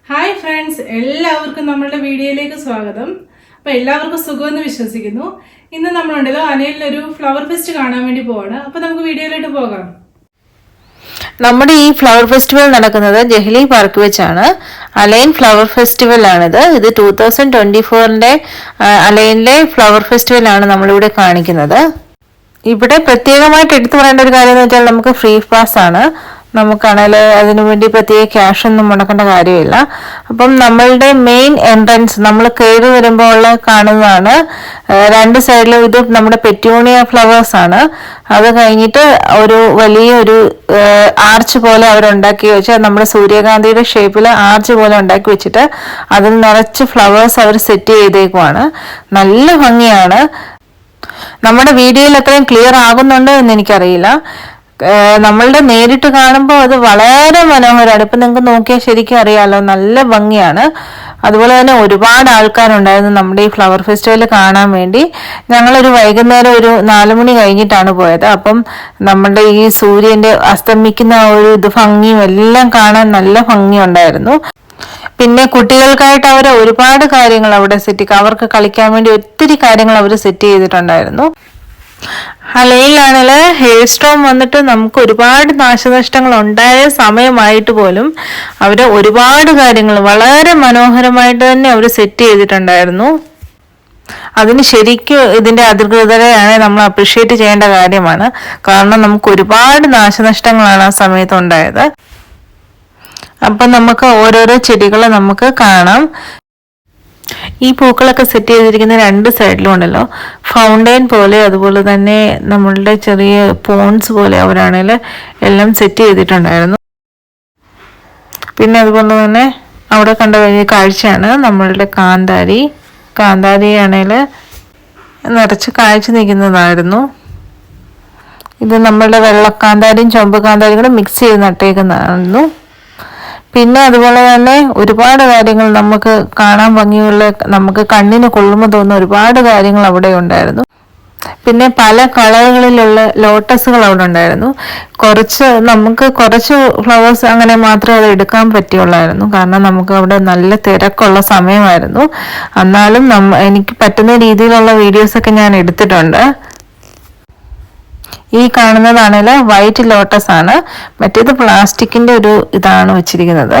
Hi friends, എല്ലാവർക്കും നമ്മളുടെ വീഡിയോയിലേക്ക് സ്വാഗതം. അപ്പോൾ എല്ലാവർക്കും സുഖമെന്ന് വിശ്വസിക്കുന്നു. ഇന്ന് നമ്മളുണ്ടല്ലോ അനയിലൊരു ഫ്ലവർ ഫെസ്റ്റ് കാണാൻ വേണ്ടി പോവാണ്. അപ്പോൾ നമുക്ക് വീഡിയോയിലോട്ട് പോകാം. നമ്മുടെ ഈ ഫ്ലവർ ഫെസ്റ്റിവൽ നടക്കുന്നത് ജഹ്ലി പാർക്ക് വെച്ചാണ്. അലൈൻ ഫ്ലവർ ഫെസ്റ്റിവൽ ആണിത്. ഇത് 2024 അലൈനിലെ ഫ്ലവർ ഫെസ്റ്റിവൽ ആണ് നമ്മളിവിടെ കാണിക്കുന്നത്. ഇവിടെ പ്രത്യേകമായിട്ട് എടുത്തു പറയേണ്ട ഒരു കാര്യം എന്ന് വെച്ചാൽ നമുക്ക് ഫ്രീ പാസ് ആണ്. നമുക്കാണെങ്കിൽ അതിനുവേണ്ടി പ്രത്യേക ക്യാഷ് ഒന്നും മുടക്കേണ്ട കാര്യമില്ല. അപ്പം നമ്മളുടെ മെയിൻ എൻട്രൻസ് നമ്മൾ കയറി വരുമ്പോൾ കാണുന്നതാണ്. രണ്ട് സൈഡിലും ഇത് നമ്മുടെ പെറ്റൂണിയ ഫ്ലവേഴ്സ് ആണ്. അത് കഴിഞ്ഞിട്ട് ഒരു വലിയൊരു ആർച്ച് പോലെ അവരുണ്ടാക്കി വെച്ചാൽ നമ്മുടെ സൂര്യകാന്തിയുടെ ഷേപ്പിൽ ആർച്ച് പോലെ ഉണ്ടാക്കി വെച്ചിട്ട് അതിൽ നിറച്ച് ഫ്ലവേഴ്സ് അവർ സെറ്റ് ചെയ്തേക്കുവാണ്. നല്ല ഭംഗിയാണ്. നമ്മുടെ വീഡിയോയിൽ അത്രയും ക്ലിയർ ആകുന്നുണ്ടോ എന്ന് എനിക്കറിയില്ല. നമ്മളുടെ നേരിട്ട് കാണുമ്പോൾ അത് വളരെ മനോഹരമാണ്. ഇപ്പം നിങ്ങൾക്ക് നോക്കിയാൽ ശരിക്കും അറിയാമല്ലോ, നല്ല ഭംഗിയാണ്. അതുപോലെ തന്നെ ഒരുപാട് ആൾക്കാരുണ്ടായിരുന്നു നമ്മുടെ ഈ ഫ്ലവർ ഫെസ്റ്റിവൽ കാണാൻ വേണ്ടി. ഞങ്ങളൊരു വൈകുന്നേരം ഒരു 4 മണി കഴിഞ്ഞിട്ടാണ് പോയത്. അപ്പം നമ്മുടെ ഈ സൂര്യന്റെ അസ്തമിക്കുന്ന ഒരു ഭംഗിയും എല്ലാം കാണാൻ നല്ല ഭംഗിയുണ്ടായിരുന്നു. പിന്നെ കുട്ടികൾക്കായിട്ട് അവർ ഒരുപാട് കാര്യങ്ങൾ അവിടെ അവർക്ക് കളിക്കാൻ വേണ്ടി ഒത്തിരി കാര്യങ്ങൾ അവർ സെറ്റ് ചെയ്തിട്ടുണ്ടായിരുന്നു. അലയിലാണെങ്കിൽ ഹെയർ സ്റ്റോം വന്നിട്ട് നമുക്ക് ഒരുപാട് നാശനഷ്ടങ്ങൾ ഉണ്ടായ സമയമായിട്ട് പോലും അവർ ഒരുപാട് കാര്യങ്ങൾ വളരെ മനോഹരമായിട്ട് തന്നെ അവർ സെറ്റ് ചെയ്തിട്ടുണ്ടായിരുന്നു. അതിന് ശരിക്കും ഇതിന്റെ അധികൃതരെയാണ് നമ്മൾ അപ്രീഷിയേറ്റ് ചെയ്യേണ്ട കാര്യമാണ്. കാരണം നമുക്ക് ഒരുപാട് നാശനഷ്ടങ്ങളാണ് ആ സമയത്ത് ഉണ്ടായത്. അപ്പൊ നമുക്ക് ഓരോരോ ചെടികൾ നമുക്ക് കാണാം. ഈ പൂക്കളൊക്കെ സെറ്റ് ചെയ്തിരിക്കുന്ന രണ്ട് സൈഡിലും ഉണ്ടല്ലോ ഫൗണ്ടൈൻ പോലെ, അതുപോലെ തന്നെ നമ്മളുടെ ചെറിയ പോൺസ് പോലെ അവരാണെങ്കിൽ എല്ലാം സെറ്റ് ചെയ്തിട്ടുണ്ടായിരുന്നു. പിന്നെ അതുപോലെ തന്നെ അവിടെ കണ്ട വലിയ കാഴ്ചയാണ് നമ്മളുടെ കാന്താരി ആണെങ്കിൽ നിറച്ച് കാഴ്ച നിൽക്കുന്നതായിരുന്നു. ഇത് നമ്മളുടെ വെള്ളക്കാന്താരിയും ചുവപ്പ് കാന്താരിയും കൂടെ മിക്സ് ചെയ്ത് നട്ടേക്കുന്നതായിരുന്നു. പിന്നെ അതുപോലെ തന്നെ ഒരുപാട് കാര്യങ്ങൾ നമുക്ക് കാണാൻ ഭംഗിയുള്ള, നമുക്ക് കണ്ണിന് കൊള്ളുമ്പോൾ തോന്നുന്ന ഒരുപാട് കാര്യങ്ങൾ അവിടെ ഉണ്ടായിരുന്നു. പിന്നെ പല കളറുകളിലുള്ള ലോട്ടസുകൾ അവിടെ ഉണ്ടായിരുന്നു. നമുക്ക് കുറച്ച് ഫ്ലവേഴ്സ് അങ്ങനെ മാത്രമേ അത് എടുക്കാൻ പറ്റിയുള്ളായിരുന്നു. കാരണം നമുക്ക് അവിടെ നല്ല തിരക്കുള്ള സമയമായിരുന്നു. എന്നാലും എനിക്ക് പറ്റുന്ന രീതിയിലുള്ള വീഡിയോസൊക്കെ ഞാൻ എടുത്തിട്ടുണ്ട്. ഈ കാണുന്നതാണെങ്കിൽ വൈറ്റ് ലോട്ടസ് ആണ്. മറ്റേത് പ്ലാസ്റ്റിക്കിന്റെ ഒരു ഇതാണ് വെച്ചിരിക്കുന്നത്.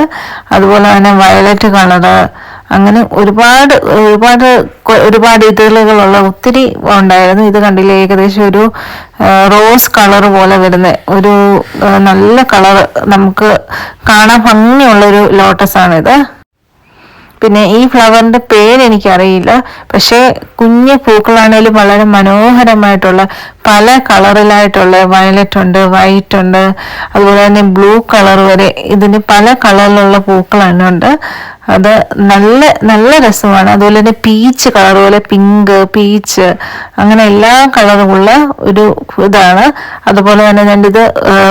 അതുപോലെ തന്നെ വയലറ്റ് കളറ്, അങ്ങനെ ഒരുപാട് ഇതളുകളുള്ള ഒത്തിരി ഉണ്ടായിരുന്നു. ഇത് കണ്ടില്ലേ, ഏകദേശം ഒരു റോസ് കളർ പോലെ വരുന്ന ഒരു നല്ല കളർ, നമുക്ക് കാണാൻ ഭംഗിയുള്ളൊരു ലോട്ടസ് ആണിത്. പിന്നെ ഈ ഫ്ലവറിന്റെ പേര് എനിക്കറിയില്ല, പക്ഷേ കുഞ്ഞു പൂക്കളാണേലും വളരെ മനോഹരമായിട്ടുള്ള പല കളറിലായിട്ടുള്ള വയലറ്റ് ഉണ്ട്, വൈറ്റ് ഉണ്ട്, അതുപോലെ തന്നെ ബ്ലൂ കളർ വരെ ഇതിന് പല കളറിലുള്ള പൂക്കളാണ് ഉണ്ട്. അത് നല്ല നല്ല രസമാണ്. അതുപോലെ തന്നെ പീച്ച് കളർ പോലെ, പിങ്ക്, പീച്ച്, അങ്ങനെ എല്ലാ കളറുമുള്ള ഒരു ഇതാണ്. അതുപോലെ തന്നെ ഇത്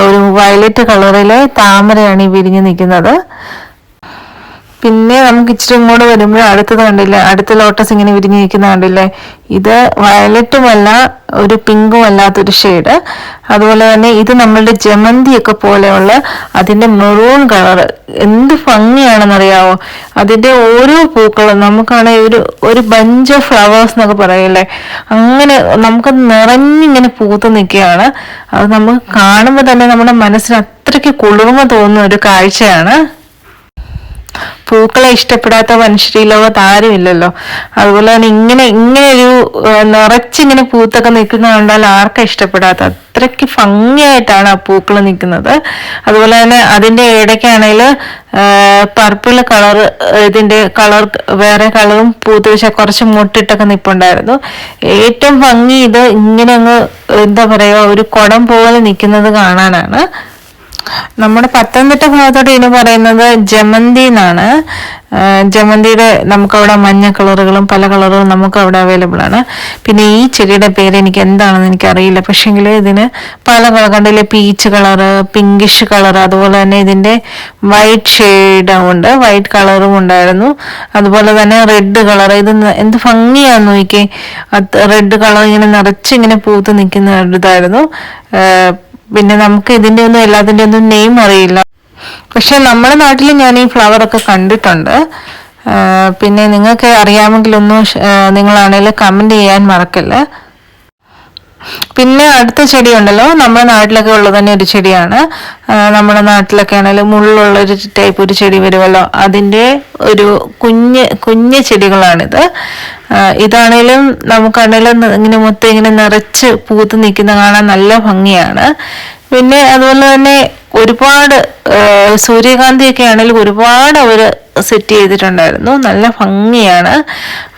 ഒരു വയലറ്റ് കളറിലെ താമരയാണ് ഈ വിരിഞ്ഞു നിൽക്കുന്നത്. പിന്നെ നമുക്ക് ഇച്ചിരി ഇങ്ങോട്ട് വരുമ്പോൾ അടുത്തത് കണ്ടില്ലേ, അടുത്ത ലോട്ടസ് ഇങ്ങനെ വിരിഞ്ഞിരിക്കുന്ന കണ്ടില്ലേ, ഇത് വയലറ്റുമല്ല ഒരു പിങ്കും അല്ലാത്തൊരു ഷെയ്ഡ്. അതുപോലെ തന്നെ ഇത് നമ്മളുടെ ജമന്തിയൊക്കെ പോലെയുള്ള അതിന്റെ മെറൂൺ കളർ എന്ത് ഭംഗിയാണെന്നറിയാവോ. അതിന്റെ ഓരോ പൂക്കളും നമുക്കാണെങ്കിൽ ഒരു ബഞ്ച് ഓഫ് ഫ്ലവേഴ്സ് എന്നൊക്കെ പറയില്ലേ, അങ്ങനെ നമുക്ക് നിറഞ്ഞിങ്ങനെ പൂത്ത് നിൽക്കുകയാണ്. അത് നമുക്ക് കാണുമ്പോൾ തന്നെ നമ്മുടെ മനസ്സിന് അത്രയ്ക്ക് കുളിർമ തോന്നുന്ന ഒരു കാഴ്ചയാണ്. പൂക്കളെ ഇഷ്ടപ്പെടാത്ത മനുഷ്യർ ഈ ലോകത്ത് ആരുമില്ലല്ലോ. അതുപോലെ തന്നെ ഇങ്ങനെ ഒരു നിറച്ചിങ്ങനെ പൂത്തൊക്കെ നിൽക്കുന്ന കണ്ടാൽ ആർക്കാ ഇഷ്ടപ്പെടാത്ത, അത്രയ്ക്ക് ഭംഗിയായിട്ടാണ് ആ പൂക്കൾ നിൽക്കുന്നത്. അതുപോലെ തന്നെ അതിന്റെ ഇടയ്ക്കാണെങ്കിൽ പർപ്പിൾ കളർ, ഇതിന്റെ കളർ വേറെ കളറും പൂത്ത് വെച്ചാൽ കുറച്ച് മുട്ടിട്ടൊക്കെ നിൽപ്പുണ്ടായിരുന്നു. ഏറ്റവും ഭംഗി ഇത് ഇങ്ങനെ അങ്ങ് എന്താ പറയുക, ഒരു കുടം പോലെ നിൽക്കുന്നത് കാണാനാണ്. നമ്മുടെ പത്തനംതിട്ട ഭാഗത്തോട്ട് ഇതിന് പറയുന്നത് ജമന്തി എന്നാണ്. ജമന്തിയുടെ നമുക്കവിടെ മഞ്ഞ കളറുകളും പല കളറുകളും നമുക്ക് അവിടെ അവൈലബിൾ ആണ്. പിന്നെ ഈ ചെടിയുടെ പേര് എനിക്ക് എന്താണെന്ന് എനിക്കറിയില്ല, പക്ഷെങ്കിൽ ഇതിന് പല കളർ കണ്ടില്ലേ, പീച്ച് കളറ്, പിങ്കിഷ് കളർ, അതുപോലെ തന്നെ ഇതിന്റെ വൈറ്റ് ഷെയ്ഡും ഉണ്ട്, വൈറ്റ് കളറും ഉണ്ടായിരുന്നു. അതുപോലെ തന്നെ റെഡ് കളർ, ഇത് എന്ത് ഭംഗിയാന്ന് നോക്കിയേ, റെഡ് കളർ ഇങ്ങനെ നിറച്ചിങ്ങനെ പൂത്ത് നിൽക്കുന്ന ഇതായിരുന്നു. പിന്നെ നമുക്ക് ഇതിന്റെ ഒന്നും എല്ലാത്തിന്റെ ഒന്നും നെയിം അറിയില്ല. പക്ഷെ നമ്മുടെ നാട്ടിൽ ഞാൻ ഈ ഫ്ലവറൊക്കെ കണ്ടിട്ടുണ്ട്. പിന്നെ നിങ്ങൾക്ക് അറിയാമെങ്കിലൊന്നും നിങ്ങളാണെങ്കിലും കമൻറ്റ് ചെയ്യാൻ മറക്കല്ലേ. പിന്നെ അടുത്ത ചെടി ഉണ്ടല്ലോ, നമ്മുടെ നാട്ടിലൊക്കെ ഉള്ളത് തന്നെ ഒരു ചെടിയാണ്. നമ്മുടെ നാട്ടിലൊക്കെ ആണെങ്കിലും മുള്ളുള്ളൊരു ടൈപ്പ് ഒരു ചെടി വരുമല്ലോ, അതിൻ്റെ ഒരു കുഞ്ഞ് ചെടികളാണിത്. ഇതാണേലും നമുക്കാണേലും ഇങ്ങനെ മൊത്തം ഇങ്ങനെ നിറച്ച് പൂത്ത് നിൽക്കുന്ന കാണാൻ നല്ല ഭംഗിയാണ്. പിന്നെ അതുപോലെ തന്നെ ഒരുപാട് സൂര്യകാന്തിയൊക്കെ ആണെങ്കിലും ഒരുപാട് അവർ സെറ്റ് ചെയ്തിട്ടുണ്ടായിരുന്നു, നല്ല ഭംഗിയാണ്.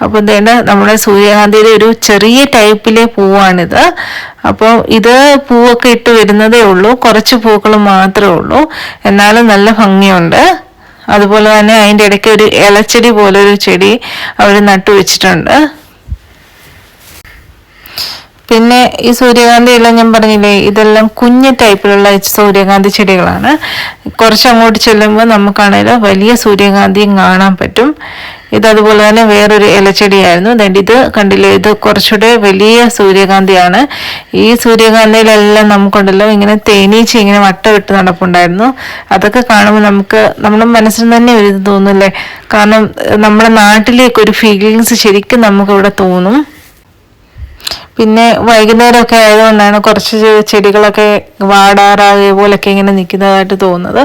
അപ്പോൾ എന്തേണ്ട നമ്മുടെ സൂര്യകാന്തിയുടെ ഒരു ചെറിയ ടൈപ്പിലെ പൂവാണിത്. അപ്പോൾ ഇത് പൂവൊക്കെ ഇട്ട് വരുന്നതേ ഉള്ളൂ, കുറച്ച് പൂക്കൾ മാത്രമേ ഉള്ളൂ, എന്നാലും നല്ല ഭംഗിയുണ്ട്. അതുപോലെ തന്നെ അതിൻ്റെ ഇടയ്ക്ക് ഒരു ഇലച്ചെടി പോലെ ഒരു ചെടി അവർ നട്ടു വെച്ചിട്ടുണ്ട്. പിന്നെ ഈ സൂര്യകാന്തി എല്ലാം ഞാൻ പറഞ്ഞില്ലേ, ഇതെല്ലാം കുഞ്ഞ് ടൈപ്പിലുള്ള സൂര്യകാന്തി ചെടികളാണ്. കുറച്ചങ്ങോട്ട് ചെല്ലുമ്പോൾ നമുക്കാണേലും വലിയ സൂര്യകാന്തിയും കാണാൻ പറ്റും. ഇതതുപോലെ തന്നെ വേറൊരു ഇലച്ചെടിയായിരുന്നു. ഇത് കണ്ടില്ലേ, ഇത് കുറച്ചുകൂടെ വലിയ സൂര്യകാന്തിയാണ്. ഈ സൂര്യകാന്തിയിലെല്ലാം നമുക്കുണ്ടല്ലോ ഇങ്ങനെ തേനീച്ച ഇങ്ങനെ വട്ടമിട്ട് നടപ്പുണ്ടായിരുന്നു. അതൊക്കെ കാണുമ്പോൾ നമ്മുടെ മനസ്സിന് തന്നെ ഒരു ഇത് തോന്നുമല്ലേ, കാരണം നമ്മുടെ നാട്ടിലേക്ക് ഒരു ഫീലിങ്സ് ശരിക്കും നമുക്കിവിടെ തോന്നും. പിന്നെ വൈകുന്നേരമൊക്കെ ആയതുകൊണ്ടാണ് കുറച്ച് ചെടികളൊക്കെ വാടാറാകിയ പോലൊക്കെ ഇങ്ങനെ നിൽക്കുന്നതായിട്ട് തോന്നുന്നത്.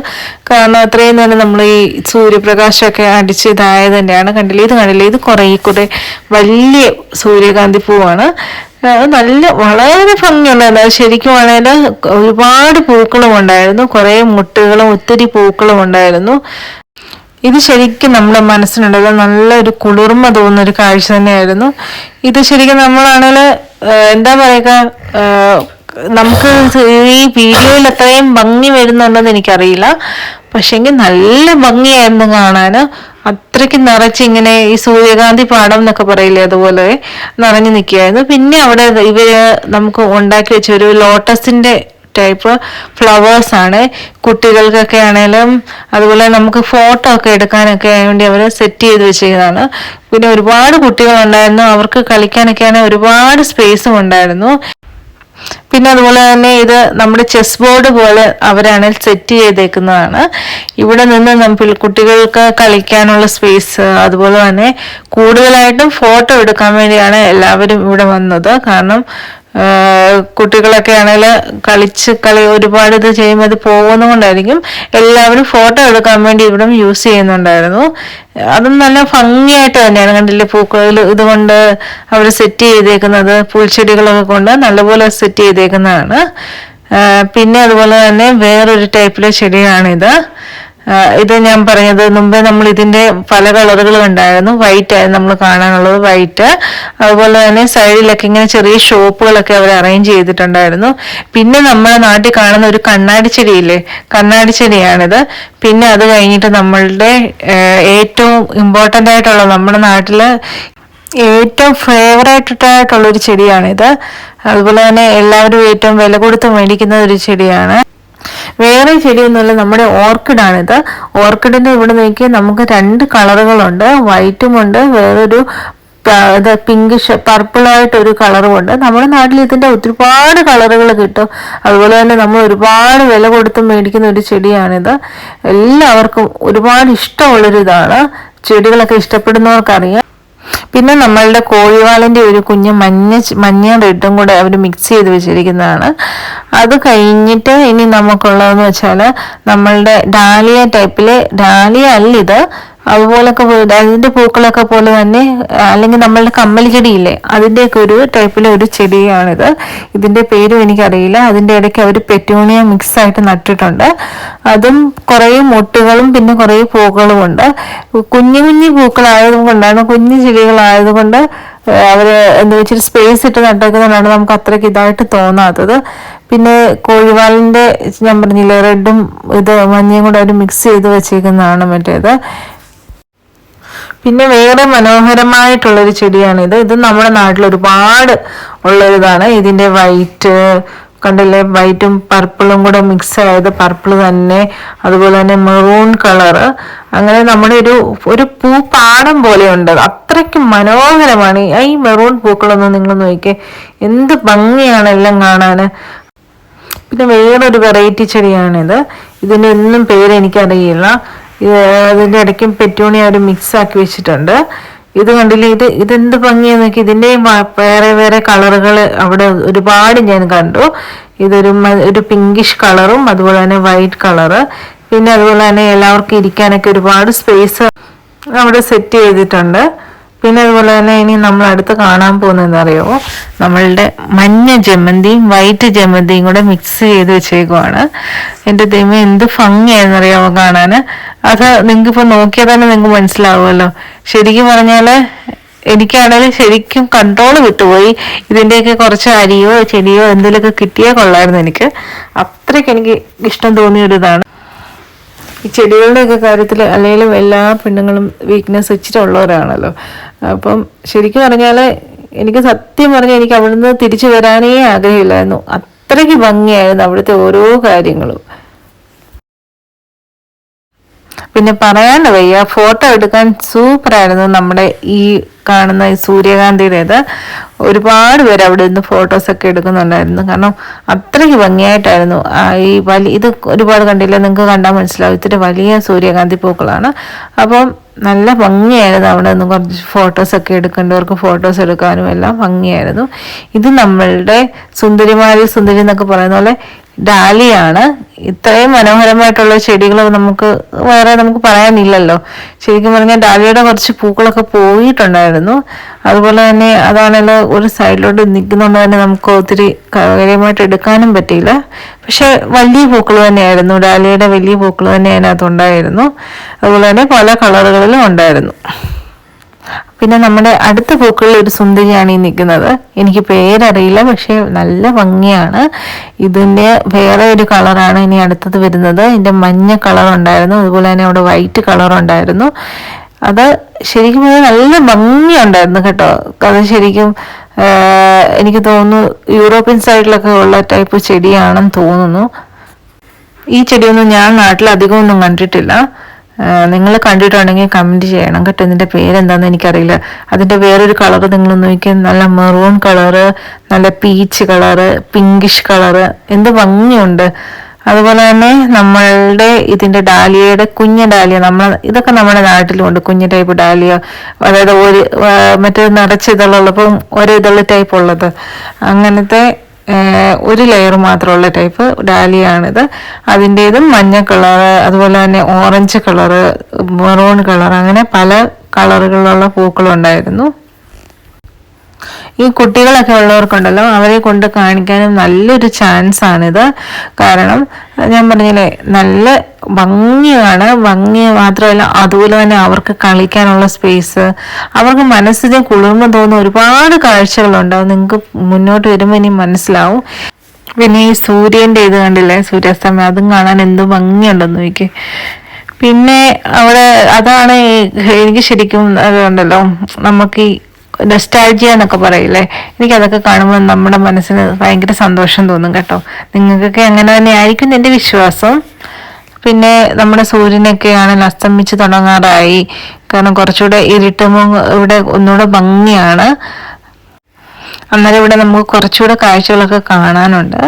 കാരണം അത്രയും നേരം നമ്മൾ ഈ സൂര്യപ്രകാശമൊക്കെ അടിച്ച് ഇതായത് തന്നെയാണ്. കണ്ടില്ലേ, ഇത് കുറേ വലിയ സൂര്യകാന്തി പൂവാണ്. വളരെ ഭംഗിയുണ്ടായിരുന്നു. ശരിക്കും ആണെങ്കിൽ ഒരുപാട് പൂക്കളും ഉണ്ടായിരുന്നു, കുറേ മുട്ടുകളും ഒത്തിരി പൂക്കളും ഉണ്ടായിരുന്നു. ഇത് ശരിക്കും നമ്മുടെ മനസ്സിനുണ്ടല്ലോ നല്ലൊരു കുളിർമ തോന്നുന്ന ഒരു കാഴ്ച തന്നെയായിരുന്നു. ഇത് ശരിക്കും നമ്മളാണെങ്കിൽ എന്താ പറയുക, നമുക്ക് ഈ വീഡിയോയിൽ അത്രയും ഭംഗി വരുന്നുണ്ടെന്ന് എനിക്കറിയില്ല, പക്ഷെങ്കിൽ നല്ല ഭംഗിയായിരുന്നു കാണാൻ. അത്രയ്ക്ക് നിറച്ചിങ്ങനെ ഈ സൂര്യകാന്തി പാടം എന്നൊക്കെ പറയില്ലേ, അതുപോലെ നിറഞ്ഞു നിൽക്കുകയായിരുന്നു. പിന്നെ അവിടെ ഇവര് നമുക്ക് ഉണ്ടാക്കി വെച്ച ഒരു ലോട്ടസിന്റെ ടൈപ്പ് ഫ്ലവേഴ്സ് ആണ്. കുട്ടികൾക്കൊക്കെ ആണെങ്കിലും അതുപോലെ നമുക്ക് ഫോട്ടോ ഒക്കെ എടുക്കാനൊക്കെ വേണ്ടി അവർ സെറ്റ് ചെയ്ത് വെച്ചതാണ്. പിന്നെ ഒരുപാട് കുട്ടികളുണ്ടായിരുന്നു, അവർക്ക് കളിക്കാനൊക്കെ ആണെങ്കിൽ ഒരുപാട് സ്പേസും ഉണ്ടായിരുന്നു. പിന്നെ അതുപോലെ തന്നെ ഇത് നമ്മുടെ ചെസ് ബോർഡ് പോലെ അവരാണ് സെറ്റ് ചെയ്തേക്കുന്നതാണ്. ഇവിടെ നിന്ന് കുട്ടികൾക്ക് കളിക്കാനുള്ള സ്പേസ്, അതുപോലെ തന്നെ കൂടുതലായിട്ടും ഫോട്ടോ എടുക്കാൻ വേണ്ടിയാണ് എല്ലാവരും ഇവിടെ വന്നത്. കാരണം കുട്ടികളൊക്കെ ആണെങ്കിൽ ഒരുപാട് ഇത് ചെയ്യുമ്പോൾ അത് പോകുന്നതുകൊണ്ടായിരിക്കും എല്ലാവരും ഫോട്ടോ എടുക്കാൻ വേണ്ടി ഇവിടെ യൂസ് ചെയ്യുന്നുണ്ടായിരുന്നു. അതും നല്ല ഭംഗിയായിട്ട് തന്നെയാണ്. കണ്ടില്ലേ, പൂക്കൾ ഇതുകൊണ്ട് അവർ സെറ്റ് ചെയ്തേക്കുന്നത്, പൂച്ചെടികളൊക്കെ കൊണ്ട് നല്ലപോലെ സെറ്റ് ചെയ്തേക്കുന്നതാണ്. പിന്നെ അതുപോലെ തന്നെ വേറൊരു ടൈപ്പിലെ ചെടിയാണിത്. ഇത് ഞാൻ പറഞ്ഞത് മുമ്പേ നമ്മൾ ഇതിന്റെ പല കളറുകൾ ഉണ്ടായിരുന്നു. വൈറ്റ് ആയിരുന്നു നമ്മൾ കാണാനുള്ളത്, വൈറ്റ്. അതുപോലെ തന്നെ സൈഡിലൊക്കെ ഇങ്ങനെ ചെറിയ ഷോപ്പുകളൊക്കെ അവർ അറേഞ്ച് ചെയ്തിട്ടുണ്ടായിരുന്നു. പിന്നെ നമ്മുടെ നാട്ടിൽ കാണുന്ന ഒരു കണ്ണാടി ചെടിയില്ലേ, കണ്ണാടി ചെടിയാണിത്. പിന്നെ അത് കഴിഞ്ഞിട്ട് നമ്മളുടെ ഏറ്റവും ഇമ്പോർട്ടൻ്റ് ആയിട്ടുള്ള നമ്മുടെ നാട്ടില് ഏറ്റവും ഫേവറേറ്റ് ആയിട്ടുള്ളൊരു ചെടിയാണിത്. അതുപോലെ തന്നെ എല്ലാവരും ഏറ്റവും വില കൊടുത്ത് മേടിക്കുന്ന ഒരു ചെടിയാണ്. വേറെ ചെടിയൊന്നുമല്ല, നമ്മുടെ ഓർക്കിഡാണിത്. ഓർക്കിഡിന്റെ ഇവിടെ നോക്കിയാൽ നമുക്ക് 2 കളറുകളുണ്ട്, വൈറ്റും ഉണ്ട്, വേറൊരു പിങ്കിഷ് പർപ്പിളായിട്ടൊരു കളറുമുണ്ട്. നമ്മുടെ നാട്ടിൽ ഇതിന്റെ ഒരുപാട് കളറുകൾ കിട്ടും. അതുപോലെ തന്നെ നമ്മൾ ഒരുപാട് വില കൊടുത്ത് മേടിക്കുന്ന ഒരു ചെടിയാണിത്. എല്ലാവർക്കും ഒരുപാട് ഇഷ്ടമുള്ളൊരു ഇതാണ്. ചെടികളൊക്കെ ഇഷ്ടപ്പെടുന്നവർക്കറിയാം. പിന്നെ നമ്മളുടെ കോഴിവാളിന്റെ ഒരു കുഞ്ഞ് മഞ്ഞ റെഡും കൂടെ അവർ മിക്സ് ചെയ്ത് വെച്ചിരിക്കുന്നതാണ്. അത് കഴിഞ്ഞിട്ട് ഇനി നമുക്കുള്ളതെന്ന് വെച്ചാൽ നമ്മളുടെ ഡാലിയ ടൈപ്പിലെ, ഡാലിയ അല്ലിത്, അതുപോലൊക്കെ അതിന്റെ പൂക്കളൊക്കെ പോലെ തന്നെ, അല്ലെങ്കിൽ നമ്മളുടെ കമ്മൽ ചെടിയില്ലേ അതിൻ്റെയൊക്കെ ഒരു ടൈപ്പിലെ ഒരു ചെടിയാണിത്. ഇതിന്റെ പേരും എനിക്കറിയില്ല. അതിന്റെ ഇടയ്ക്ക് അവർ പെറ്റൂണിയ മിക്സ് ആയിട്ട് നട്ടിട്ടുണ്ട്. അതും കുറേ മൊട്ടുകളും പിന്നെ കുറേ പൂക്കളും ഉണ്ട്. കുഞ്ഞു പൂക്കളായതുകൊണ്ടാണ്, കുഞ്ഞു ചെടികളായതുകൊണ്ട് അവര് എന്താ വെച്ചാൽ സ്പേസ് ഇട്ട് നട്ടേക്കുന്നതുകൊണ്ടാണ് നമുക്ക് അത്രയ്ക്ക് ഇതായിട്ട് തോന്നാത്തത്. പിന്നെ കോഴിവാലിന്റെ ഞാൻ പറഞ്ഞില്ലേ, റെഡും ഇത് മഞ്ഞയും കൂടെ അവർ മിക്സ് ചെയ്ത് വെച്ചേക്കുന്നതാണ് മറ്റേത്. പിന്നെ വേറെ മനോഹരമായിട്ടുള്ളൊരു ചെടിയാണിത്. ഇത് നമ്മുടെ നാട്ടിൽ ഒരുപാട് ഉള്ളൊരിതാണ്. ഇതിന്റെ വൈറ്റ് കണ്ടില്ലേ, വൈറ്റും പർപ്പിളും കൂടെ മിക്സ് ആയത്, പർപ്പിൾ തന്നെ, അതുപോലെ തന്നെ മെറൂൺ കളറ്, അങ്ങനെ നമ്മുടെ ഒരു പൂപ്പാടം പോലെ ഉണ്ട്. അത്രയ്ക്കും മനോഹരമാണ് ഈ മെറൂൺ പൂക്കളൊന്നും നിങ്ങൾ നോക്കിയേ, എന്ത് ഭംഗിയാണ് എല്ലാം കാണാന്. പിന്നെ വേറൊരു വെറൈറ്റി ചെടിയാണിത്. ഇതിൻ്റെ ഒന്നും പേര് എനിക്കറിയില്ല. അതിൻ്റെ ഇടയ്ക്കും പെറ്റൂണിയ ഒരു മിക്സ് ആക്കി വെച്ചിട്ടുണ്ട്. ഇത് കണ്ടില്ലേ, ഇതെന്ത് ഭംഗിയാന്ന് നോക്കി. ഇതിൻ്റെയും വേറെ വേറെ കളറുകൾ അവിടെ ഒരുപാട് ഞാൻ കണ്ടു. ഒരു പിങ്കിഷ് കളറും അതുപോലെ തന്നെ വൈറ്റ് കളറ്, പിന്നെ അതുപോലെ തന്നെ എല്ലാവർക്കും ഇരിക്കാനൊക്കെ ഒരുപാട് സ്പേസ് അവിടെ സെറ്റ് ചെയ്തിട്ടുണ്ട്. പിന്നെ അതുപോലെ തന്നെ ഇനി നമ്മൾ അടുത്ത് കാണാൻ പോകുന്നത് അറിയാമോ, നമ്മളുടെ മഞ്ഞ ജമന്തിയും വൈറ്റ് ജമന്തിയും കൂടെ മിക്സ് ചെയ്ത് വെച്ചേക്കുവാണ്. എൻ്റെ ദൈവം എന്ത് ഭംഗിയാണെന്നറിയാമോ കാണാൻ. അത് നിങ്ങൾക്ക് ഇപ്പോൾ നോക്കിയാൽ തന്നെ നിങ്ങൾക്ക് മനസ്സിലാവുമല്ലോ. ശരിക്കും പറഞ്ഞാൽ എനിക്കാണെങ്കിൽ ശരിക്കും കൺട്രോൾ വിട്ടുപോയി. ഇതിൻ്റെയൊക്കെ കുറച്ച് അരിയോ ചെടിയോ എന്തെങ്കിലുമൊക്കെ കിട്ടിയാൽ കൊള്ളായിരുന്നു. അത്രയ്ക്ക് എനിക്ക് ഇഷ്ടം തോന്നിയൊരിതാണ്. ഈ ചെടികളുടെയൊക്കെ കാര്യത്തിൽ അല്ലെങ്കിലും എല്ലാ പെണ്ണുങ്ങളും വീക്ക്നെസ് ഇച്ചിട്ടുള്ളവരാണല്ലോ. അപ്പം ശരിക്കും പറഞ്ഞാൽ എനിക്ക് സത്യം പറഞ്ഞാൽ എനിക്ക് അവിടുന്ന് തിരിച്ചു വരാനേ ആഗ്രഹമില്ലായിരുന്നു. അത്രയ്ക്ക് ഭംഗിയായിരുന്നു അവിടുത്തെ ഓരോ കാര്യങ്ങളും. പിന്നെ പറയാണ്ട് വയ്യ, ഫോട്ടോ എടുക്കാൻ സൂപ്പറായിരുന്നു. നമ്മുടെ ഈ കാണുന്ന ഈ സൂര്യകാന്തിയുടേത് ഒരുപാട് പേര് അവിടെ നിന്ന് ഫോട്ടോസൊക്കെ എടുക്കുന്നുണ്ടായിരുന്നു. കാരണം അത്രയ്ക്ക് ഭംഗിയായിട്ടായിരുന്നു. ഇത് ഒരുപാട് കണ്ടില്ല, നിങ്ങൾക്ക് കണ്ടാൽ മനസ്സിലാവും. ഇത്തിരി വലിയ സൂര്യകാന്തി പൂക്കളാണ്. അപ്പം നല്ല ഭംഗിയായിരുന്നു. അവിടെ നിന്ന് കുറച്ച് ഫോട്ടോസൊക്കെ എടുക്കേണ്ടവർക്ക് ഫോട്ടോസ് എടുക്കാനും എല്ലാം ഭംഗിയായിരുന്നു. ഇത് നമ്മളുടെ സുന്ദരി എന്നൊക്കെ പറയുന്ന പോലെ ഡാലിയാണ്. ഇത്രയും മനോഹരമായിട്ടുള്ള ചെടികൾ നമുക്ക് പറയാനില്ലല്ലോ. ശരിക്കും പറഞ്ഞാൽ ഡാലിയുടെ കുറച്ച് പൂക്കളൊക്കെ പോയിട്ടുണ്ടായിരുന്നു. അതുപോലെ തന്നെ അതാണല്ലോ ഒരു സൈഡിലോട്ട് നിൽക്കുന്നതുകൊണ്ട് തന്നെ നമുക്ക് ഒത്തിരി കാര്യമായിട്ട് എടുക്കാനും പറ്റിയില്ല. പക്ഷെ വലിയ പൂക്കൾ തന്നെയായിരുന്നു, ഡാലിയുടെ വലിയ പൂക്കൾ തന്നെ അതിനകത്തുണ്ടായിരുന്നു. അതുപോലെ തന്നെ പല കളറുകളിലും ഉണ്ടായിരുന്നു. പിന്നെ നമ്മുടെ അടുത്ത പൂക്കളിൽ ഒരു സുന്ദരിയാണ് ഈ നിൽക്കുന്നത്. എനിക്ക് പേരറിയില്ല, പക്ഷെ നല്ല ഭംഗിയാണ്. ഇതിൻ്റെ വേറെ ഒരു കളറാണ് ഇനി അടുത്തത് വരുന്നത്. ഇതിൻ്റെ മഞ്ഞ കളർ ഉണ്ടായിരുന്നു, അതുപോലെ തന്നെ അവിടെ വൈറ്റ് കളർ ഉണ്ടായിരുന്നു. അത് ശരിക്കും നല്ല ഭംഗിയുണ്ടായിരുന്നു കേട്ടോ. അത് ശരിക്കും എനിക്ക് തോന്നുന്നു യൂറോപ്യൻ സൈഡിലൊക്കെ ഉള്ള ടൈപ്പ് ചെടിയാണെന്ന് തോന്നുന്നു. ഈ ചെടിയൊന്നും ഞാൻ നാട്ടിൽ അധികമൊന്നും കണ്ടിട്ടില്ല. നിങ്ങൾ കണ്ടിട്ടുണ്ടെങ്കിൽ കമൻറ്റ് ചെയ്യണം കേട്ടോ. ഇതിൻ്റെ പേരെന്താണെന്ന് എനിക്കറിയില്ല. അതിൻ്റെ വേറൊരു കളറ് നിങ്ങൾ നോക്കിയാൽ നല്ല മെറൂൺ കളറ്, നല്ല പീച്ച് കളറ്, പിങ്കിഷ് കളറ്, എന്ത് ഭംഗിയുണ്ട്. അതുപോലെ തന്നെ നമ്മളുടെ ഇതിൻ്റെ ഡാലിയയുടെ കുഞ്ഞ് ഡാലിയ, ഇതൊക്കെ നമ്മുടെ നാട്ടിലുണ്ട്. കുഞ്ഞ് ടൈപ്പ് ഡാലിയ, അതായത് മറ്റേ നിറച്ച് ഇതുള്ളപ്പം ഒരേ ഇതുള്ള ടൈപ്പ് ഉള്ളത്, അങ്ങനത്തെ ഒരു ലെയർ മാത്രമുള്ള ടൈപ്പ് ഡാലിയാണിത്. അതിൻ്റേതും മഞ്ഞ കളറ്, അതുപോലെ തന്നെ ഓറഞ്ച് കളറ്, മെറൂൺ കളർ, അങ്ങനെ പല കളറുകളിലുള്ള പൂക്കളുണ്ടായിരുന്നു. ഈ കുട്ടികളൊക്കെ ഉള്ളവർക്കുണ്ടല്ലോ, അവരെ കൊണ്ട് കാണിക്കാനും നല്ലൊരു ചാൻസ് ആണിത്. കാരണം ഞാൻ പറഞ്ഞില്ലേ, നല്ല ഭംഗിയാണ്. ഭംഗി മാത്രമല്ല, അതുപോലെ തന്നെ അവർക്ക് കളിക്കാനുള്ള സ്പേസ്, അവർക്ക് മനസ്സിന് കുളിർമ തോന്നുന്ന ഒരുപാട് കാഴ്ചകളുണ്ടാവും. നിങ്ങൾക്ക് മുന്നോട്ട് വരുമ്പോൾ ഇനി മനസ്സിലാവും. പിന്നെ ഈ സൂര്യൻ്റെ ഇത് കണ്ടില്ലേ, സൂര്യാസ്തമയം, അതും കാണാൻ എന്ത് ഭംഗിയുണ്ടെന്ന് നോക്കി. പിന്നെ അവിടെ അതാണ് എനിക്ക് ശരിക്കും അതുണ്ടല്ലോ, നമുക്ക് ഈ നൊസ്റ്റാൾജിയ എന്നൊക്കെ പറയില്ലേ, എനിക്കതൊക്കെ കാണുമ്പോൾ നമ്മുടെ മനസ്സിന് ഭയങ്കര സന്തോഷം തോന്നും കേട്ടോ. നിങ്ങൾക്കൊക്കെ അങ്ങനെ തന്നെ ആയിരിക്കും എൻ്റെ വിശ്വാസം. പിന്നെ നമ്മുടെ സൂര്യനൊക്കെയാണെങ്കിൽ അസ്തമിച്ച് തുടങ്ങാറായി. കാരണം കുറച്ചുകൂടെ ഇരുട്ടുമ്പോൾ ഇവിടെ ഒന്നുകൂടെ ഭംഗിയാണ്. അന്നേരം ഇവിടെ നമുക്ക് കുറച്ചുകൂടെ കാഴ്ചകളൊക്കെ കാണാനുണ്ട്.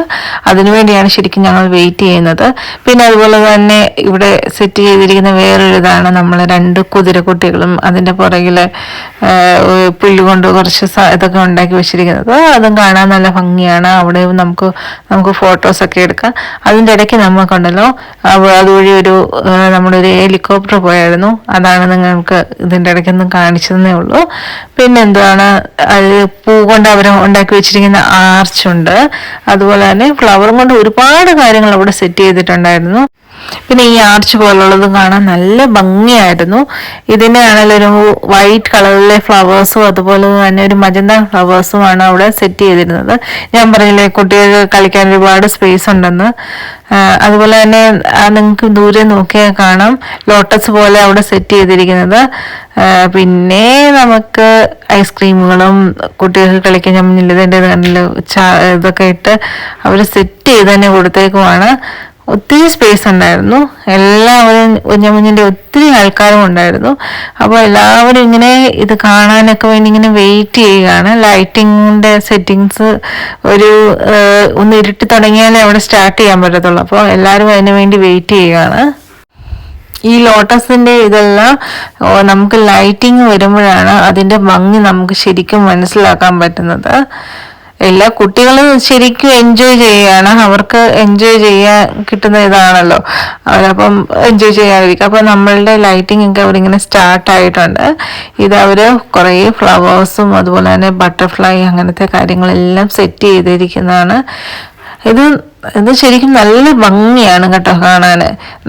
അതിനുവേണ്ടിയാണ് ശരിക്കും ഞങ്ങൾ വെയിറ്റ് ചെയ്യുന്നത്. പിന്നെ അതുപോലെ തന്നെ ഇവിടെ സെറ്റ് ചെയ്തിരിക്കുന്ന വേറൊരു ഇതാണ്, നമ്മൾ 2 കുതിരക്കുട്ടികളും അതിൻ്റെ പുറകിൽ പുല്ലുകൊണ്ട് കുറച്ച് ഇതൊക്കെ ഉണ്ടാക്കി വെച്ചിരിക്കുന്നത്. അതും കാണാൻ നല്ല ഭംഗിയാണ്. അവിടെ നമുക്ക് ഫോട്ടോസൊക്കെ എടുക്കാം. അതിൻ്റെ ഇടയ്ക്ക് നമുക്കുണ്ടല്ലോ, അതുവഴി നമ്മളൊരു ഹെലികോപ്റ്റർ പോയായിരുന്നു. അതാണ് നിങ്ങൾക്ക് ഇതിൻ്റെ ഇടയ്ക്കൊന്നും കാണിച്ചതേ ഉള്ളൂ. പിന്നെ എന്താണ്, അത് പൂ കൊണ്ട് അവർ ഉണ്ടാക്കി വെച്ചിരിക്കുന്ന ആർച്ചുണ്ട്. അതുപോലെ തന്നെ ഫ്ലവറും കൊണ്ട് ഒരുപാട് കാര്യങ്ങൾ അവിടെ സെറ്റ് ചെയ്തിട്ടുണ്ടായിരുന്നു. പിന്നെ ഈ ആർച്ച് പോലുള്ളതും കാണാൻ നല്ല ഭംഗിയായിരുന്നു. ഇതിൻ്റെ ആണെങ്കിൽ ഒരു വൈറ്റ് കളറിലെ ഫ്ലവേഴ്സും അതുപോലെ തന്നെ ഒരു മജന്ത ഫ്ലവേഴ്സുമാണ് അവിടെ സെറ്റ് ചെയ്തിരുന്നത്. ഞാൻ പറഞ്ഞില്ലേ, കുട്ടികൾക്ക് കളിക്കാൻ ഒരുപാട് സ്പേസ് ഉണ്ടെന്ന്. അതുപോലെ തന്നെ നിങ്ങൾക്ക് ദൂരെ നോക്കിയാൽ കാണാം ലോട്ടസ് പോലെ അവിടെ സെറ്റ് ചെയ്തിരിക്കുന്നത്. പിന്നെ നമുക്ക് ഐസ്ക്രീമുകളും കുട്ടികൾക്ക് കളിക്കാൻ ഞാൻ ഇതിൻ്റെ കണ്ണിൽ ഇതൊക്കെ ഇട്ട് അവർ സെറ്റ് ചെയ്ത് തന്നെ കൊടുത്തേക്കുമാണ്. ഒത്തിരി സ്പേസ് ഉണ്ടായിരുന്നു. എല്ലാവരും കുഞ്ഞുമുഞ്ഞിൻ്റെ ഒത്തിരി ആൾക്കാരും ഉണ്ടായിരുന്നു. അപ്പോൾ എല്ലാവരും ഇങ്ങനെ ഇത് കാണാനൊക്കെ വേണ്ടി ഇങ്ങനെ വെയിറ്റ് ചെയ്യുകയാണ്. ലൈറ്റിങ്ങിൻ്റെ സെറ്റിങ്സ് ഒന്ന് ഇരുട്ടി തുടങ്ങിയാലേ അവിടെ സ്റ്റാർട്ട് ചെയ്യാൻ പറ്റത്തുള്ളൂ. അപ്പോൾ എല്ലാവരും അതിന് വേണ്ടി വെയിറ്റ് ചെയ്യുകയാണ്. ഈ ലോട്ടസിൻ്റെ ഇതെല്ലാം നമുക്ക് ലൈറ്റിങ് വരുമ്പോഴാണ് അതിൻ്റെ ഭംഗി നമുക്ക് ശരിക്കും മനസ്സിലാക്കാൻ പറ്റുന്നത്. എല്ലാ കുട്ടികളും ശരിക്കും എൻജോയ് ചെയ്യുകയാണ്. അവർക്ക് എൻജോയ് ചെയ്യാൻ കിട്ടുന്ന ഇതാണല്ലോ, അവരപ്പം എൻജോയ് ചെയ്യാതിരിക്കും. അപ്പം നമ്മളുടെ ലൈറ്റിംഗ് ഒക്കെ അവരിങ്ങനെ സ്റ്റാർട്ടായിട്ടുണ്ട്. ഇത് അവർ കുറേ ഫ്ലവേഴ്സും അതുപോലെ തന്നെ ബട്ടർഫ്ലൈ അങ്ങനത്തെ കാര്യങ്ങളെല്ലാം സെറ്റ് ചെയ്തിരിക്കുന്നതാണ്. ഇത് ശരിക്കും നല്ല ഭംഗിയാണ് കേട്ടോ കാണാൻ.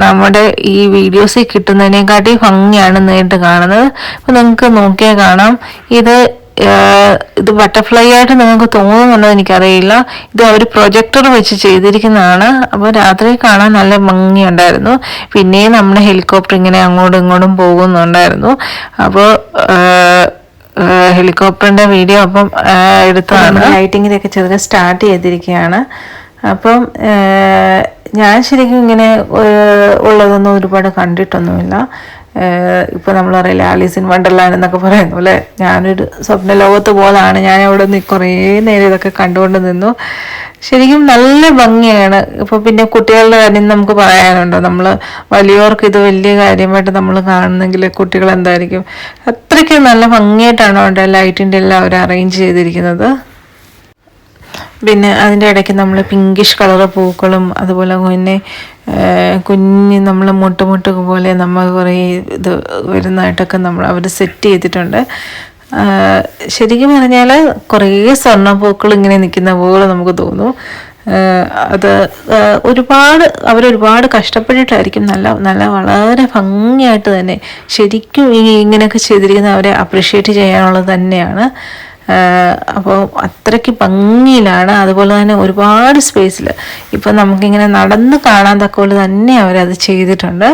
നമ്മുടെ ഈ വീഡിയോസിൽ കിട്ടുന്നതിനെക്കാട്ടി ഭംഗിയാണ് നേരിട്ട് കാണുന്നത്. അപ്പം നിങ്ങൾക്ക് നോക്കിയാൽ കാണാം, ഇത് ബട്ടർഫ്ലൈ ആയിട്ട് നിങ്ങൾക്ക് തോന്നുന്നുണ്ടോ എനിക്കറിയില്ല. ഇത് അവർ പ്രൊജക്ടർ വെച്ച് ചെയ്തിരിക്കുന്നതാണ്. അപ്പോൾ രാത്രി കാണാൻ നല്ല ഭംഗിയുണ്ടായിരുന്നു. പിന്നെയും നമ്മുടെ ഹെലികോപ്റ്റർ ഇങ്ങനെ അങ്ങോട്ടും ഇങ്ങോട്ടും പോകുന്നുണ്ടായിരുന്നു. അപ്പോൾ ഹെലികോപ്റ്ററിൻ്റെ വീഡിയോ അപ്പം എടുത്തതാണ്. ലൈറ്റിങ്ങിലൊക്കെ ചെറുതെ സ്റ്റാർട്ട് ചെയ്തിരിക്കുകയാണ്. അപ്പം ഞാൻ ശരിക്കും ഇങ്ങനെ ഉള്ളതൊന്നും ഒരുപാട് കണ്ടിട്ടൊന്നുമില്ല. ഇപ്പോൾ നമ്മൾ പറയില്ല ആലീസ് ഇൻ വണ്ടർലാൻഡ് എന്നൊക്കെ പറയുന്നു അല്ലേ, ഞാനൊരു സ്വപ്ന ലോകത്ത് പോലാണ്. ഞാൻ അവിടെ നിന്ന് കുറേ നേരം ഇതൊക്കെ കണ്ടുകൊണ്ട് നിന്നു. ശരിക്കും നല്ല ഭംഗിയാണ്. ഇപ്പോൾ പിന്നെ കുട്ടികളുടെ കാര്യം നമുക്ക് പറയാനുണ്ടോ, നമ്മൾ വലിയവർക്ക് ഇത് വലിയ കാര്യമായിട്ട് നമ്മൾ കാണുന്നെങ്കിൽ കുട്ടികൾ എന്തായിരിക്കും, അത്രയ്ക്ക് നല്ല ഭംഗിയായിട്ടാണ് അവിടെ ലൈറ്റിൻ്റെ എല്ലാം അവർ അറേഞ്ച് ചെയ്തിരിക്കുന്നത്. പിന്നെ അതിൻ്റെ ഇടയ്ക്ക് നമ്മൾ പിങ്കിഷ് കളർ പൂക്കളും അതുപോലെ തന്നെ കുഞ്ഞ് നമ്മൾ മുട്ട് പോലെ നമ്മൾ കുറേ ഇത് വരുന്നതായിട്ടൊക്കെ അവർ സെറ്റ് ചെയ്തിട്ടുണ്ട്. ശരിക്കും പറഞ്ഞാൽ കുറേ സ്വർണ്ണപ്പൂക്കൾ ഇങ്ങനെ നിൽക്കുന്ന പോലെ നമുക്ക് തോന്നും. അത് അവരൊരുപാട് കഷ്ടപ്പെട്ടിട്ടായിരിക്കും നല്ല വളരെ ഭംഗിയായിട്ട് തന്നെ ശരിക്കും ഇങ്ങനെയൊക്കെ ചെയ്തിരിക്കുന്ന അവരെ അപ്രിഷ്യേറ്റ് ചെയ്യാനുള്ളത് തന്നെയാണ്. അപ്പോൾ അത്രയ്ക്ക് ഭംഗിയിലാണ്. അതുപോലെ തന്നെ ഒരുപാട് സ്പേസിൽ ഇപ്പം നമുക്കിങ്ങനെ നടന്ന് കാണാൻ തക്കപോലെ തന്നെ അവരത് ചെയ്തിട്ടുണ്ട്.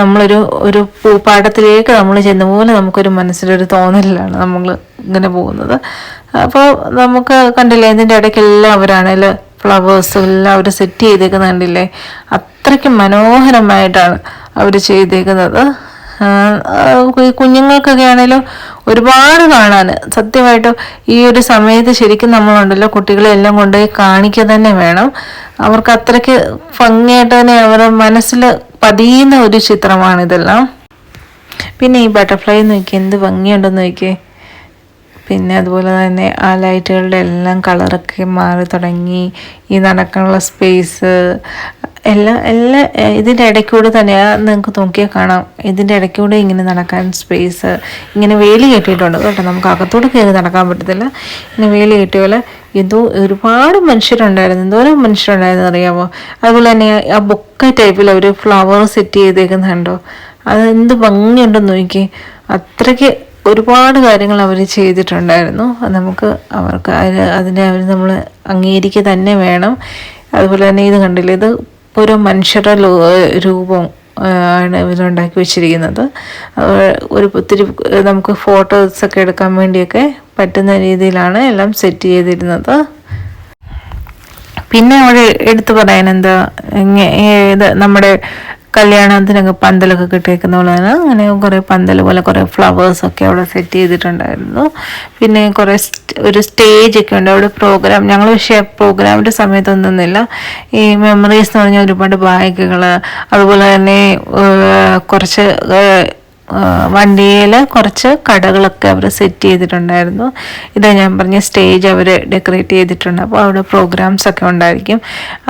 നമ്മളൊരു പൂപ്പാടത്തിലേക്ക് നമ്മൾ ചെന്ന പോലെ നമുക്കൊരു മനസ്സിലൊരു തോന്നലിലാണ് നമ്മൾ ഇങ്ങനെ പോകുന്നത്. അപ്പോൾ നമുക്ക് കണ്ടില്ലേ, ഇതിൻ്റെ ഇടയ്ക്കെല്ലാം അവരാണെങ്കിൽ ഫ്ലവേഴ്സും എല്ലാം അവർ സെറ്റ് ചെയ്തേക്കുന്നത് കണ്ടില്ലേ, അത്രയ്ക്ക് മനോഹരമായിട്ടാണ് അവർ ചെയ്തേക്കുന്നത്. കുഞ്ഞുങ്ങൾക്കൊക്കെ ആണെങ്കിലും ഒരുപാട് കാണാൻ സത്യമായിട്ടും ഈ ഒരു സമയത്ത് ശരിക്കും നമ്മളുണ്ടല്ലോ കുട്ടികളെ എല്ലാം കൊണ്ടുപോയി കാണിക്കുക തന്നെ വേണം. അവർക്ക് അത്രയ്ക്ക് ഭംഗിയായിട്ട് തന്നെ അവരുടെ മനസ്സിൽ പതിയുന്ന ഒരു ചിത്രമാണിതെല്ലാം. പിന്നെ ഈ ബട്ടർഫ്ലൈ നോക്കി എന്ത് ഭംഗിയുണ്ടെന്ന് നോക്കിയേ. പിന്നെ അതുപോലെ തന്നെ ആ ലൈറ്റുകളുടെ എല്ലാം കളറൊക്കെ മാറി തുടങ്ങി. ഈ നടക്കാനുള്ള സ്പേസ് എല്ലാം ഇതിൻ്റെ ഇടയ്ക്കൂടെ തന്നെ നിങ്ങൾക്ക് നോക്കിയാൽ കാണാം. ഇതിൻ്റെ ഇടയ്ക്കൂടെ ഇങ്ങനെ നടക്കാൻ സ്പേസ് ഇങ്ങനെ വേലി കെട്ടിയിട്ടുണ്ട് കേട്ടോ. നമുക്ക് അകത്തോടെ കയറി നടക്കാൻ പറ്റത്തില്ല. ഇങ്ങനെ വേലി കെട്ടിയ പോലെ ഒരുപാട് മനുഷ്യരുണ്ടായിരുന്നു. എന്തോരം മനുഷ്യരുണ്ടായിരുന്നു അറിയാമോ. അതുപോലെ തന്നെ ആ ബൊക്ക ടൈപ്പിൽ അവർ ഫ്ലവർ സെറ്റ് ചെയ്തേക്കുന്നുണ്ടോ, അതെന്ത് ഭംഗിയുണ്ടെന്ന് നോക്കി. അത്രയ്ക്ക് ഒരുപാട് കാര്യങ്ങൾ അവർ ചെയ്തിട്ടുണ്ടായിരുന്നു. നമുക്ക് അതിനെ നമ്മൾ അംഗീകരിക്കുക തന്നെ വേണം. അതുപോലെ തന്നെ ഇത് കണ്ടില്ലേ, ഇത് ഓരോ മനുഷ്യരുടെ രൂപം ആണ് ഇവരുണ്ടാക്കി വെച്ചിരിക്കുന്നത്. ഒത്തിരി നമുക്ക് ഫോട്ടോസൊക്കെ എടുക്കാൻ വേണ്ടിയൊക്കെ പറ്റുന്ന രീതിയിലാണ് എല്ലാം സെറ്റ് ചെയ്തിരുന്നത്. പിന്നെ അവിടെ എടുത്തു പറയാൻ എന്താ, ഇത് നമ്മുടെ കല്യാണത്തിനൊക്കെ പന്തലൊക്കെ കിട്ടിയേക്കുന്ന പോലെയാണ്. അങ്ങനെ കുറേ പന്തൽ പോലെ കുറേ ഫ്ലവേഴ്സൊക്കെ അവിടെ സെറ്റ് ചെയ്തിട്ടുണ്ടായിരുന്നു. പിന്നെ കുറേ ഒരു സ്റ്റേജൊക്കെ ഉണ്ട് അവിടെ. ഞങ്ങൾ പക്ഷേ പ്രോഗ്രാമിൻ്റെ സമയത്തൊന്നുമില്ല. ഈ മെമ്മറീസ് എന്ന് പറഞ്ഞാൽ ഒരുപാട് ബാഗുകൾ, അതുപോലെ തന്നെ കുറച്ച് വണ്ടിയിൽ കുറച്ച് കടകളൊക്കെ അവർ സെറ്റ് ചെയ്തിട്ടുണ്ടായിരുന്നു. ഇതാ ഞാൻ പറഞ്ഞ സ്റ്റേജ് അവർ ഡെക്കറേറ്റ് ചെയ്തിട്ടുണ്ട്. അപ്പോൾ അവിടെ പ്രോഗ്രാംസ് ഒക്കെ ഉണ്ടായിരിക്കും.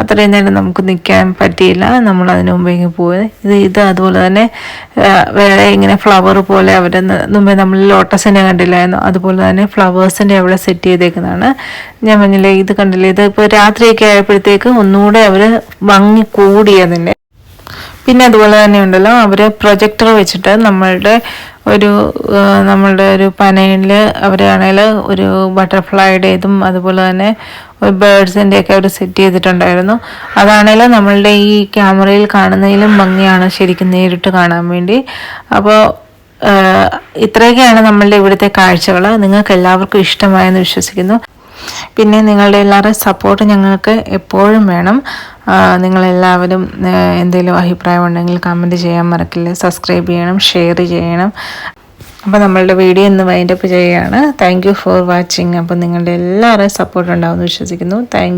അത്രയും നേരം നമുക്ക് നിൽക്കാൻ പറ്റിയില്ല, നമ്മൾ അതിന് മുമ്പേ പോയി. ഇത് അതുപോലെ തന്നെ വേറെ ഇങ്ങനെ ഫ്ലവർ പോലെ അവർ മുമ്പേ നമ്മൾ ലോട്ടസിനെ കണ്ടില്ലായിരുന്നു, അതുപോലെ തന്നെ ഫ്ലവേഴ്സിൻ്റെ അവിടെ സെറ്റ് ചെയ്തേക്കുന്നതാണ്. ഞാൻ പറഞ്ഞില്ലേ, ഇത് കണ്ടില്ലേ, ഇത് ഇപ്പോൾ രാത്രിയൊക്കെ ആയപ്പോഴത്തേക്ക് ഒന്നുകൂടെ അവർ ഭംഗി കൂടിയതിൻ്റെ. പിന്നെ അതുപോലെ തന്നെ ഉണ്ടല്ലോ, അവർ പ്രൊജക്ടർ വെച്ചിട്ട് നമ്മളുടെ ഒരു പനയിൽ അവരാണെങ്കിൽ ഒരു ബട്ടർഫ്ലൈയുടെ ഇതും അതുപോലെ തന്നെ ബേർഡ്സിൻ്റെ ഒക്കെ അവർ സെറ്റ് ചെയ്തിട്ടുണ്ടായിരുന്നു. അതാണെങ്കിലും നമ്മളുടെ ഈ ക്യാമറയിൽ കാണുന്നതിലും ഭംഗിയാണ് ശരിക്കും നേരിട്ട് കാണാൻ വേണ്ടി. അപ്പോൾ ഇത്രയൊക്കെയാണ് നമ്മളുടെ ഇവിടുത്തെ കാഴ്ചകൾ. നിങ്ങൾക്ക് എല്ലാവർക്കും ഇഷ്ടമായെന്ന് വിശ്വസിക്കുന്നു. പിന്നെ നിങ്ങളുടെ എല്ലാവരുടെയും സപ്പോർട്ട് ഞങ്ങൾക്ക് എപ്പോഴും വേണം. നിങ്ങളെല്ലാവരും എന്തെങ്കിലും അഭിപ്രായം ഉണ്ടെങ്കിൽ കമൻറ്റ് ചെയ്യാൻ മറക്കില്ല. സബ്സ്ക്രൈബ് ചെയ്യണം, ഷെയർ ചെയ്യണം. അപ്പോൾ നമ്മളുടെ വീഡിയോ ഇന്ന് വൈൻഡപ്പ് ചെയ്യുകയാണ്. Thank you for watching. അപ്പോൾ നിങ്ങളുടെ എല്ലാവരുടെയും സപ്പോർട്ട് ഉണ്ടാവുമെന്ന് വിശ്വസിക്കുന്നു. താങ്ക്